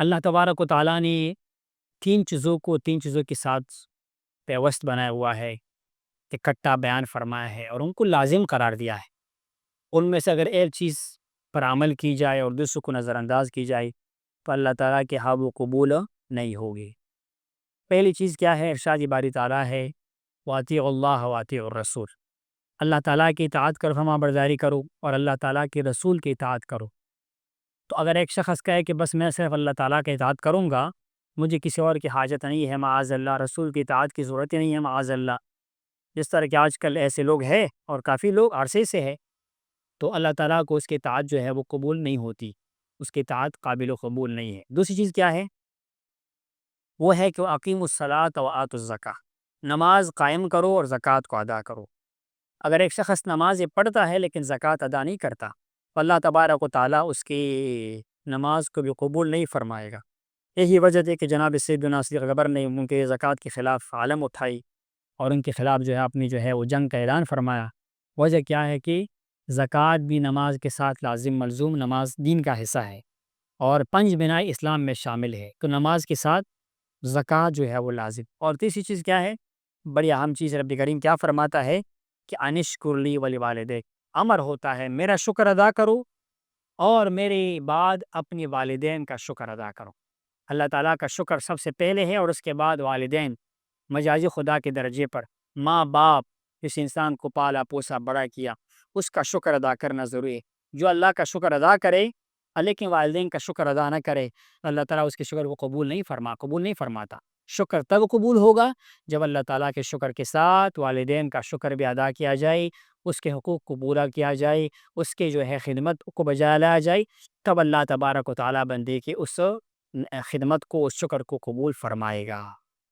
اللہ تبارک و تعالیٰ نے تین چیزوں کے ساتھ پیوست بنایا ہوا ہے، اکٹھا بیان فرمایا ہے اور ان کو لازم قرار دیا ہے۔ ان میں سے اگر ایک چیز پر عمل کی جائے اور دوسروں کو نظر انداز کی جائے تو اللہ تعالیٰ کے ہاں وہ قبول نہیں ہوگی۔ پہلی چیز کیا ہے؟ ارشاد باری تعالیٰ ہے وَأَطِیعُوا اللَّهَ وَأَطِیعُوا الرَّسُولَ، اللہ تعالیٰ کی اطاعت کرو، فرما برداری کرو اور اللہ تعالیٰ کے رسول کی اطاعت کرو۔ تو اگر ایک شخص کہے کہ بس میں صرف اللہ تعالیٰ کی اطاعت کروں گا، مجھے کسی اور کی حاجت نہیں ہے، معاذ اللہ، رسول کی اطاعت کی ضرورت ہی نہیں ہے، معاذ اللہ، جس طرح کہ آج کل ایسے لوگ ہیں اور کافی لوگ عرصے سے ہے، تو اللہ تعالیٰ کو اس کی اطاعت جو ہے وہ قبول نہیں ہوتی، اس کی اطاعت قابل و قبول نہیں ہے۔ دوسری چیز کیا ہے؟ وہ ہے کہ اقیموا الصلاۃ وآتوا الزکوٰۃ، نماز قائم کرو اور زکوٰۃ کو ادا کرو۔ اگر ایک شخص نماز پڑھتا ہے لیکن زکوٰۃ ادا نہیں کرتا تو اللہ تبارک و تعالیٰ اس کی نماز کو بھی قبول نہیں فرمائے گا۔ یہی وجہ ہے کہ جناب سیدنا صدیق اکبر نے ان کے زکوٰۃ کے خلاف علم اٹھائی اور ان کے خلاف جو ہے اپنی جو ہے وہ جنگ کا اعلان فرمایا۔ وجہ کیا ہے کہ زکوٰۃ بھی نماز کے ساتھ لازم ملزوم، نماز دین کا حصہ ہے اور پنج بنائے اسلام میں شامل ہے، تو نماز کے ساتھ زکوٰۃ جو ہے وہ لازم۔ اور تیسری چیز کیا ہے؟ بڑی اہم چیز، رب کریم کیا فرماتا ہے کہ انشکر لی ولوالدیک، امر ہوتا ہے میرا شکر ادا کرو اور میرے بعد اپنی والدین کا شکر ادا کرو۔ اللہ تعالیٰ کا شکر سب سے پہلے ہے اور اس کے بعد والدین، مجازی خدا کے درجے پر ماں باپ، جس انسان کو پالا پوسا بڑا کیا، اس کا شکر ادا کرنا ضروری ہے۔ جو اللہ کا شکر ادا کرے لیکن والدین کا شکر ادا نہ کرے، اللہ تعالیٰ اس کے شکر کو قبول نہیں فرماتا۔ شکر تب قبول ہوگا جب اللہ تعالیٰ کے شکر کے ساتھ والدین کا شکر بھی ادا کیا جائے، اس کے حقوق کو پورا کیا جائے، اس کے جو ہے خدمت کو بجا لایا جائے، تب اللہ تبارک و تعالیٰ بندے کے اس خدمت کو، اس شکر کو قبول فرمائے گا۔